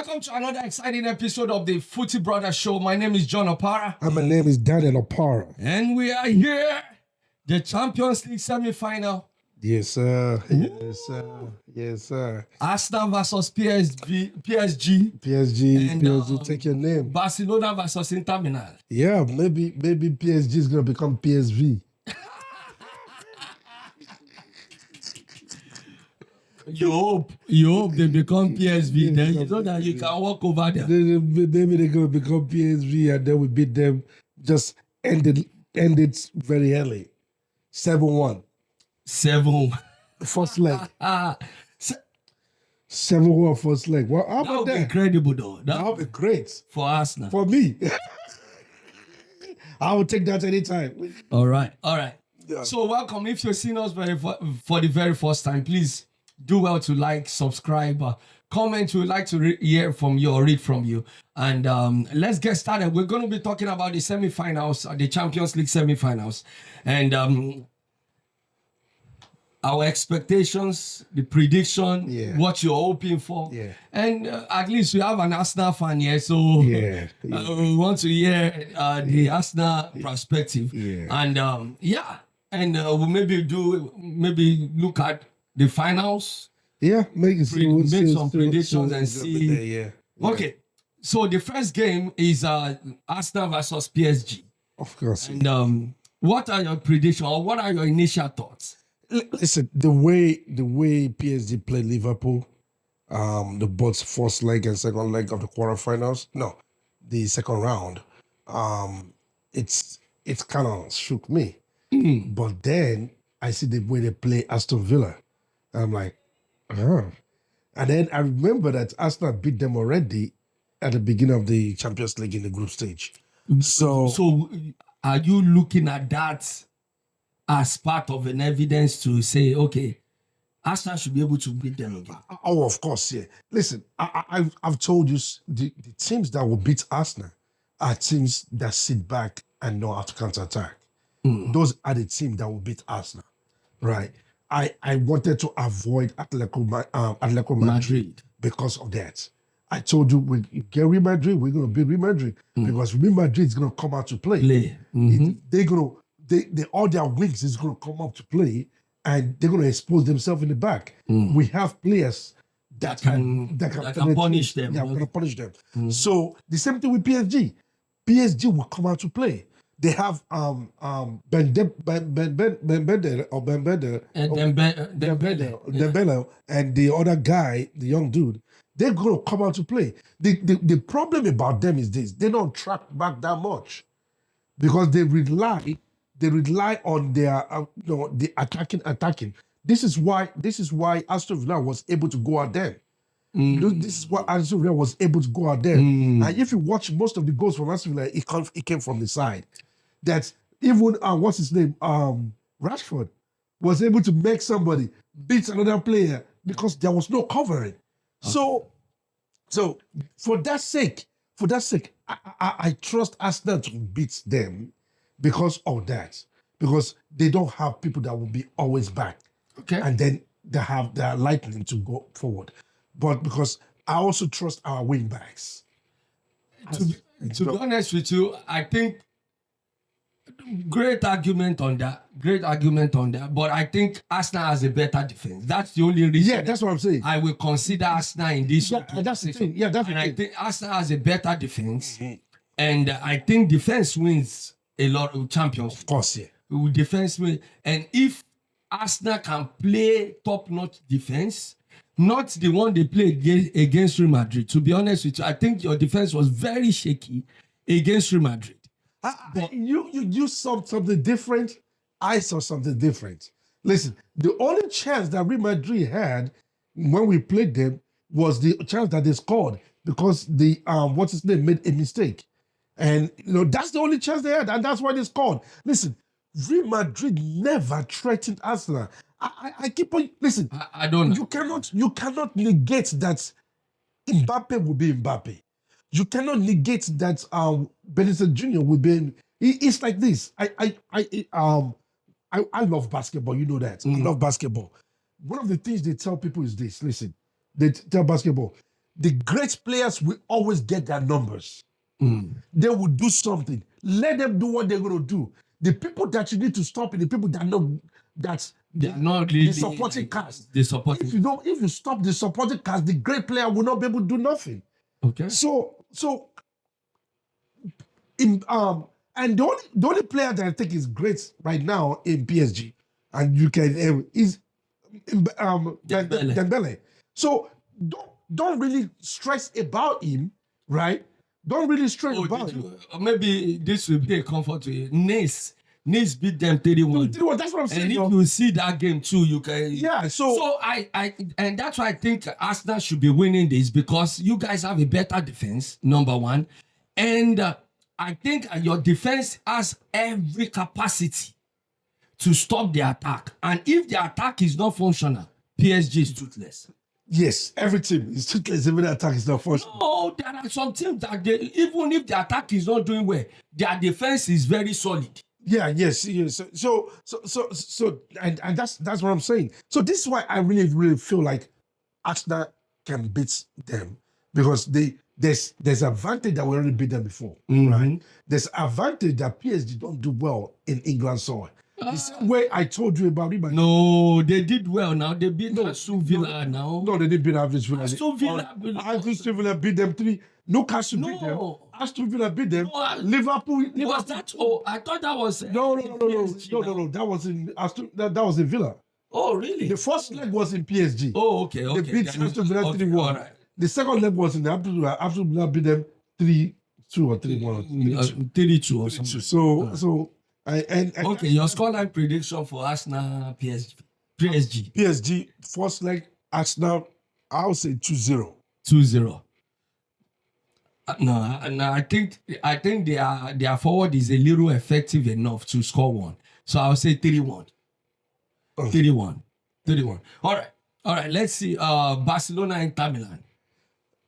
Welcome to another exciting episode of the Footy Brother Show. My name is John Opara. And my name is Daniel Opara. And we are here. The Champions League semi-final. Yes, sir. Yes, sir. Yes, sir. Arsenal versus PSG. PSG, take your name. Barcelona versus Inter Milan. Yeah, maybe PSG is going to become PSV. You hope they become PSV. Then you know that you can walk over there. Maybe they're going to become PSV and then we beat them. Just end it very early. 7-1. 7. First leg. 7-1 first leg. Well, how That about would be that? incredible though. That would be great. For Arsenal. For me. I would take that anytime. All right. Yeah. So welcome. If you're seeing us for the very first time, please do well to like, subscribe, comment. We'd like to hear from you or read from you. And let's get started. We're going to be talking about the semi-finals, the Champions League semi-finals. And our expectations, the prediction, what you're hoping for. Yeah. And at least we have an Arsenal fan here, so Yeah. we want to hear the Arsenal perspective. Yeah. And and we'll maybe look at the finals, Yeah, make some predictions and see. Yeah. Okay, so the first game is Arsenal versus PSG. Of course. And what are your predictions or what are your initial thoughts? Listen, the way PSG played Liverpool, the both first leg and second leg of the quarterfinals, the second round, it's kind of shook me. But then I see the way they play Aston Villa, and I'm like, and then I remember that Arsenal beat them already at the beginning of the Champions League in the group stage. So are you looking at that as part of an evidence to say, okay, Arsenal should be able to beat them again? Oh, of course, yeah. Listen, I've told you the teams that will beat Arsenal are teams that sit back and know how to counterattack. Those are the teams that will beat Arsenal, right? I wanted to avoid Atletico Madrid because of that. I told you, we get Real Madrid, we're going to beat Real Madrid because Real Madrid is going to come out to play. All their wings is going to come up to play, and they're going to expose themselves in the back. We have players that can punish them. Yeah, we're going to punish them. So the same thing with PSG. PSG will come out to play. They have Dembele and the other guy, the young dude. They're going to come out to play. The problem about them is this: they don't track back that much because they rely on their the attacking. This is why Aston Villa was able to go out there. This is why Aston Villa was able to go out there. And if you watch most of the goals from Aston Villa, it came from the side. That even what's his name, Rashford, was able to make somebody beat another player because there was no covering. Okay. So for that sake, I trust Arsenal to beat them because of that. Because they don't have people that will be always back. Okay. And then they have their lightning to go forward. But because I also trust our wing backs. To be honest with you, I think great argument on that. But I think Arsenal has a better defense. That's the only reason. Yeah, that's what I'm saying. I will consider Arsenal in this. Yeah, that's the thing. Yeah, that's the thing. I think Arsenal has a better defense. And I think defense wins a lot of champions. Of course, yeah. Defense wins. And if Arsenal can play top-notch defense, not the one they played against Real Madrid. To be honest with you, I think your defense was very shaky against Real Madrid. But you saw something different. I saw something different. Listen, the only chance that Real Madrid had when we played them was the chance that they scored because the what's his name made a mistake, and that's the only chance they had, and that's why they scored. Listen, Real Madrid never threatened Arsenal. I keep on listen. I don't know. You cannot negate that Mbappe will be Mbappe. You cannot negate that Benitez Jr. will be. It's like this. I love basketball. You know that. I love basketball. One of the things they tell people is this. Listen, they tell basketball, the great players will always get their numbers. They will do something. Let them do what they're going to do. The people that you need to stop is the people that know that's They're not really the supporting cast. The supporting. If you stop the supporting cast, the great player will not be able to do nothing. Okay. And the only player that I think is great right now in PSG, and you can is Dembele. So don't really stress about him, right? Don't really stress about him. Maybe this will be a comfort to you. Nice beat them 3-1. That's what I'm saying. And if you see that game too, you can. Yeah. So I and that's why I think Arsenal should be winning this, because you guys have a better defense, number one, and I think your defense has every capacity to stop the attack. And if the attack is not functional, PSG is toothless. Yes, every team is toothless. Even the attack is not functional. No, there are some teams that even if the attack is not doing well, their defense is very solid. Yeah, yes. So and that's what I'm saying. So this is why I really feel like Arsenal can beat them, because there's advantage that we already beat them before, right? There's advantage that PSG don't do well in England soil. The same way I told you about it. No, they did well now. They beat Aston Villa now. No, they didn't beat Aston Villa. Aston Villa beat them 3. Newcastle beat them. Aston Villa beat them. Liverpool. Was that? Oh, I thought that was. No. That was in Aston. That was in Villa. Oh, really? The first leg was in PSG. Oh, okay. They beat Aston Villa 3-1. Right. The second leg was in the Aston Villa beat them 3-2 or 3-1. 3-2 or something. So. Okay, your scoreline prediction for Arsenal PSG. PSG first leg Arsenal, I would say 2-0. 2-0. No, I think their forward is a little effective enough to score one. So I'll say 3-1. 3-1. All right. Let's see. Barcelona and Inter Milan.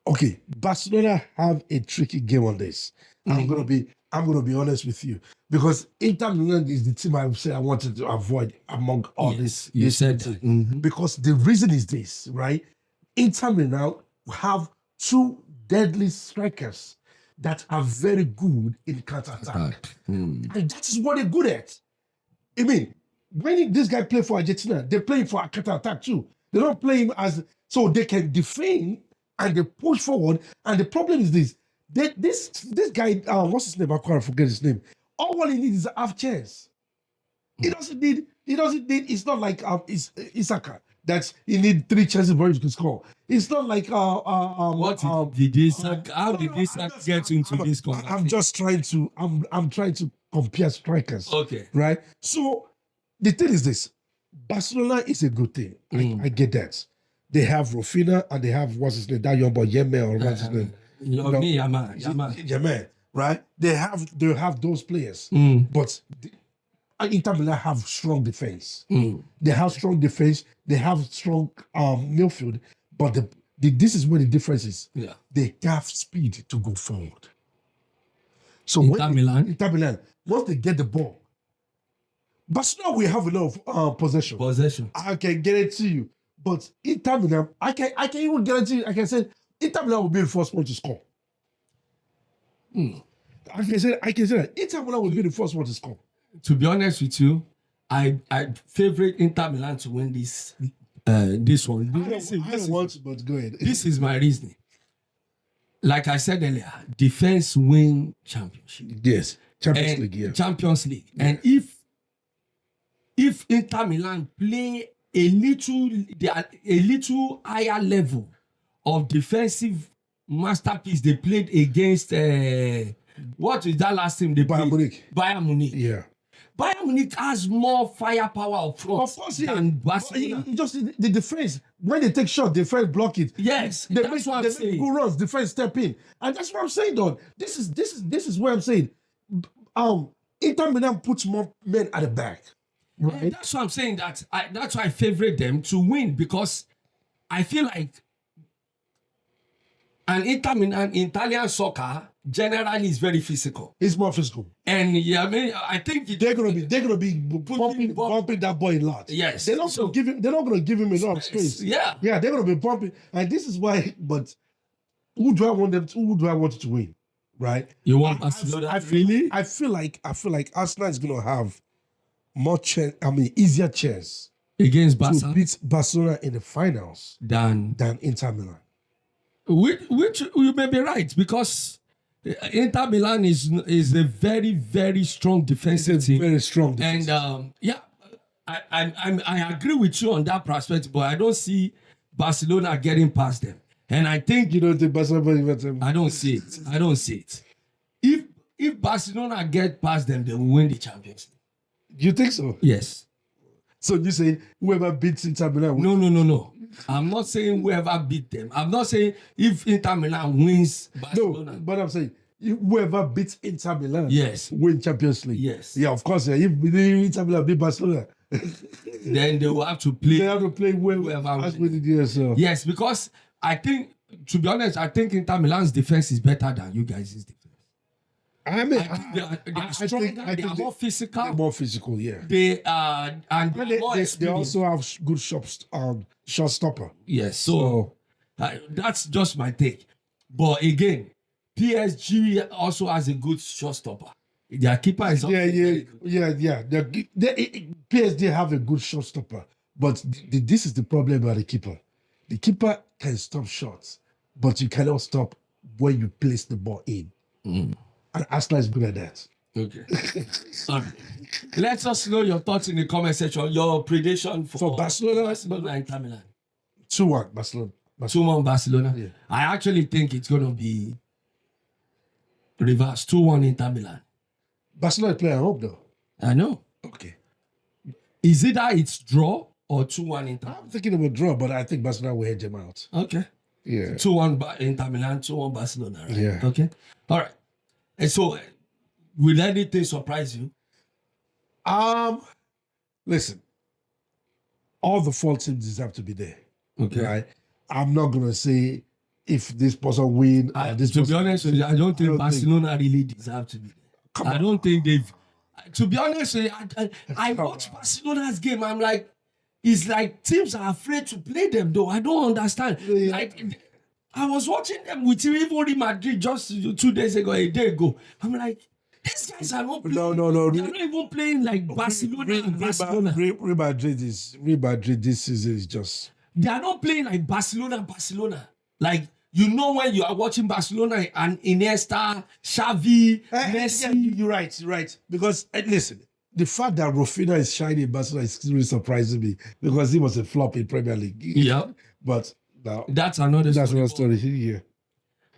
Okay, Barcelona have a tricky game on this. I'm gonna be honest with you, because Inter Milan is the team I would say I wanted to avoid among all this. You said that. Because the reason is this, right? Inter Milan have 2 deadly strikers that are very good in counter-attack. And that is what they're good at. I mean, when this guy play for Argentina, they play for a counter-attack too. They don't play him as so they can defend and they push forward. And the problem is this. This guy, what's his name? I can't forget his name. All what he needs is a half chance. He doesn't need, it's not like Isaka, that he need 3 chances before he can score. It's not like how did Isaka get into this conversation? I'm just trying to I'm trying to compare strikers. Okay. Right? So the thing is this. Barcelona is a good thing. I get that. They have Rafinha and they have what's his name, that young boy, Yeme, or what's his name? Yaman, right? They have those players, but Inter Milan have strong defense. They have strong defense. They have strong midfield, but this is where the difference is. Yeah, they have speed to go forward. So Inter Milan, once they get the ball, Barcelona will have a lot of possession. I can guarantee you. But Inter Milan, I can even guarantee you, I can say Inter Milan will be the first one to score. I can say that Inter Milan will be the first one to score. To be honest with you, I favorite Inter Milan to win this one. I don't want to, but go ahead. This is my reasoning. Like I said earlier, defense win championship. Yes, Champions League. Yeah, Champions League. Yeah. And if Inter Milan play a little higher level of defensive masterpiece they played against what is that last team they played? Bayern Munich. Yeah. Bayern Munich has more firepower up front, of course, than Barcelona. Just the defense. When they take shots, defense block it. Yes, that's what I'm saying. Good runs, defense step in. And that's what I'm saying, though. This is what I'm saying. Inter Milan puts more men at the back. Right. And that's what I'm saying. That's why I favorite them to win, because I feel like an Inter Milan Italian soccer generally is very physical. It's more physical. And yeah, I mean, I think they're gonna be bumping that boy a lot. Yes. They're not gonna give him a lot of space. Yeah. Yeah, they're gonna be bumping. And this is why, but who do I want them? Who do I want to win? Right? You want Barcelona? Really? I feel like Arsenal is gonna have more chance. I mean, easier chance Against to Barca beat Barcelona in the finals than than Inter Milan. which you may be right, because Inter Milan is a very, very strong defensive It's a team. very strong defense. And I agree with you on that prospect, but I don't see Barcelona getting past them. And I think you don't think Barcelona? I don't see it. I don't see it. If Barcelona get past them, they will win the Champions League. You think so? Yes. So you say whoever beats Inter Milan? No. I'm not saying whoever beat them. I'm not saying if Inter Milan wins Barcelona. No, but I'm saying whoever beats Inter Milan, Yes. win Champions League. Yes. Yeah, of course. Yeah. If Inter Milan beat Barcelona, Then they will have to play. they have to play Whoever as wins. with the DSL. Yes, because I think, to be honest, I think Inter Milan's defense is better than you guys' defense. I mean, I think they are stronger, they are more physical. They're more physical, yeah. They are, and And they are more they experienced. also have good shot stopper. Yes, so that's just my take. But again, PSG also has a good shotstopper. Their keeper is also very good. Yeah. PSG have a good shot stopper, but this is the problem about the keeper. The keeper can stop shots, but you cannot stop when you place the ball in. And Arsenal is good at that. Okay. All right. Let us know your thoughts in the comment section. Your prediction for Barcelona, and Inter Milan. 2-1 Barcelona. 2-1 Barcelona. Yeah. I actually think it's going to be reverse. 2-1 Inter Milan. Barcelona play at home though. I know. Okay. Is it that it's draw or 2-1 Inter? I'm thinking of a draw, but I think Barcelona will hedge them out. Okay. Yeah. 2-1 Inter Milan, 2-1 Barcelona. Right? Yeah. Okay. All right. And so, will anything surprise you? Listen. All the 4 teams deserve to be there. Okay. Right? I'm not gonna say if this person win or this To be person. honest with you, I don't think Barcelona really deserve to be there. I don't think they've. To be honest with you, I watch Barcelona's game. I'm like, it's like teams are afraid to play them, though. I don't understand. Yeah. Like, I was watching them with even Real Madrid just 2 days ago, a day ago. I'm like, these guys are not playing. No. They're not even playing like Barcelona and Barcelona. Real Madrid this season is just. They are not playing like Barcelona. Like, you know, when you are watching Barcelona and Iniesta, Xavi, Messi. Yeah, you're right. Because listen, the fact that Rafinha is shining in Barcelona is really surprising me because he was a flop in Premier League. Yeah. But now That's another story here.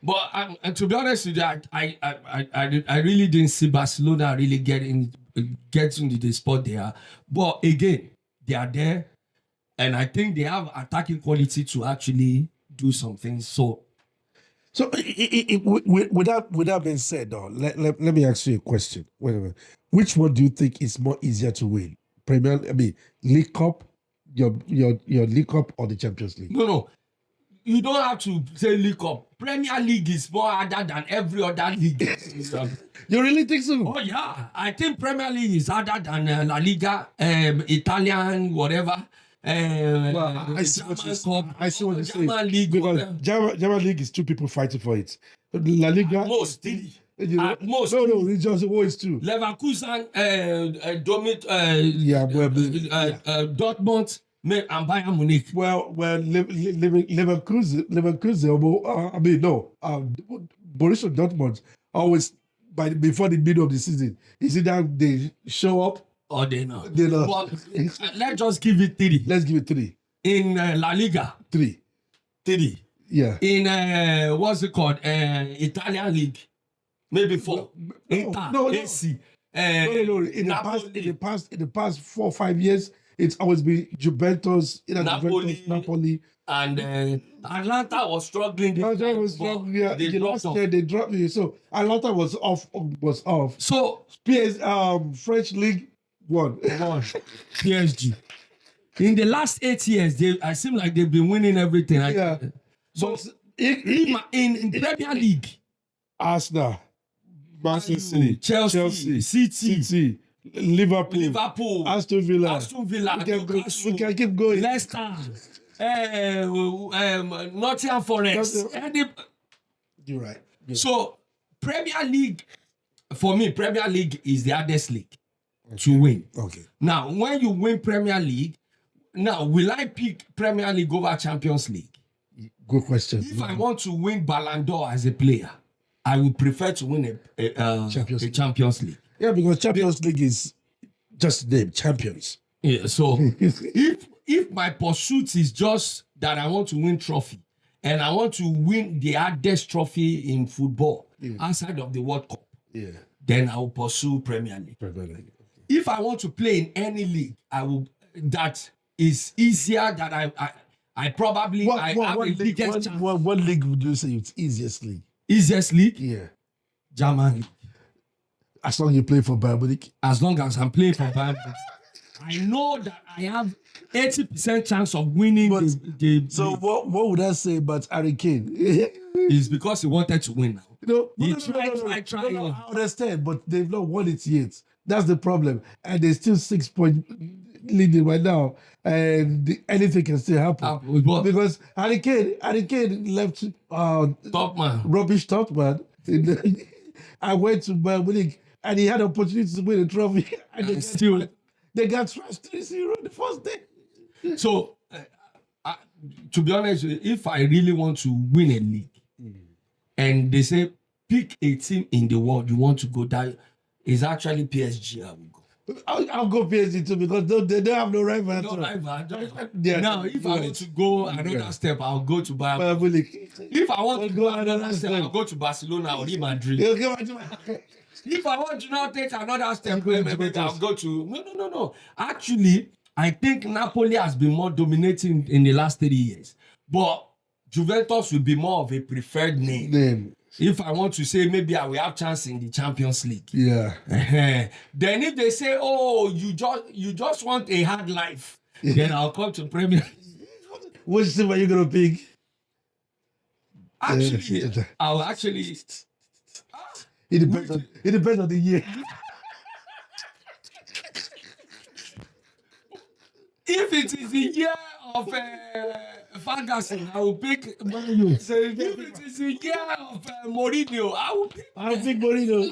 But and to be honest with you, I really didn't see Barcelona really get into the spot they are. But again, they are there, and I think they have attacking quality to actually do some things. So with that being said, though, let me ask you a question. Wait a minute. Which one do you think is more easier to win? League Cup, your League Cup or the Champions League? No. You don't have to say League Cup. Premier League is more harder than every other league. You really think so? Oh yeah, I think Premier League is harder than La Liga, Italian, whatever. I see what you're saying. German League, Because German League is 2 people fighting for it. La Liga. At most 3. You know, At most. No, it's just always 2. Leverkusen, Dortmund, and Bayern Munich. Well, Leverkusen. Borussia Dortmund always before the middle of the season. Is it that they show up? Or they know. They know. But let's just give it 3. Let's give it 3. In La Liga, 3. 3. Yeah. In what's it called? Italian League, maybe 4. No. AC. No. In the past 4 or 5 years, it's always been Juventus, Napoli. And Atlanta was struggling. Atlanta was struggling. Yeah. They Last year they dropped it. So Atlanta was off. So French League won. PSG. In the last 8 years, I seem like they've been winning everything. Yeah. So in Premier League, Arsenal, Manchester City, Chelsea, City, Liverpool, Aston Villa. We can keep going. Leicester, Nottingham Forest. You're right. So Premier League, for me, Premier League is the hardest league to win. Okay. Now, when you win Premier League, now will I pick Premier League over Champions League? Good question. If I want to win Ballon d'Or as a player, I would prefer to win a Champions League. Yeah, because Champions League is just the name, champions. Yeah, so if my pursuit is just that I want to win trophy and I want to win the hardest trophy in football outside of the World Cup, then I will pursue Premier League. If I want to play in any league, I will. That is easier. That I probably have a biggest chance. What league would you say it's easiest league? Easiest league? Yeah. German league. As long as you play for Bayern Munich. As long as I'm playing for Bayern Munich. I know that I have 80% chance of winning the So what would I say about Harry Kane? It's because he wanted to win now. He tried. I understand, but they've not won it yet. That's the problem. And they're still 6 point leading right now. And anything can still happen. Because Harry Kane left Top man. rubbish top man. I went to Bayern Munich and he had an opportunity to win a trophy. And they got thrashed 3-0 the first day. So, to be honest, if I really want to win a league, and they say pick a team in the world you want to go, that is actually PSG. I will go. I'll go PSG too because they don't have no rival. No rival. Yeah, now, if I want to go another step, I'll go to Bayern. If I want to go another step, I'll go to Barcelona or Real Madrid. If I want to now take another step, I'll go to... No. Actually, I think Napoli has been more dominating in the last 30 years. But Juventus will be more of a preferred name. If I want to say maybe I will have chance in the Champions League. Yeah. Then if they say, oh, you just want a hard life, then I'll come to Premier. Which team are you going to pick? Actually, I'll actually... It depends on the year. If it is the year of Ferguson, I will pick Man U. If it is the year of Mourinho, I will pick Mourinho.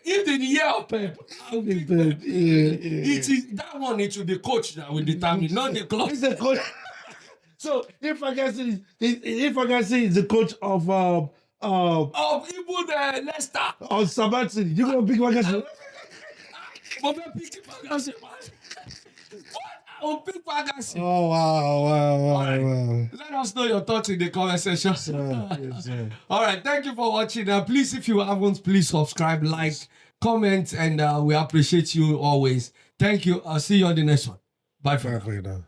If in the year of Pep, I will pick Pep. It is that one. It will be coach that will determine, not the club. It's the coach. So if Ferguson is the coach of even Leicester or Sabatin, you're gonna pick Ferguson. I'll pick Ferguson. Oh wow. Let us know your thoughts in the comment section. Yes, All right, thank you for watching. Please, if you haven't, please subscribe, like, comment, and we appreciate you always. Thank you. I'll see you on the next one. Bye for now.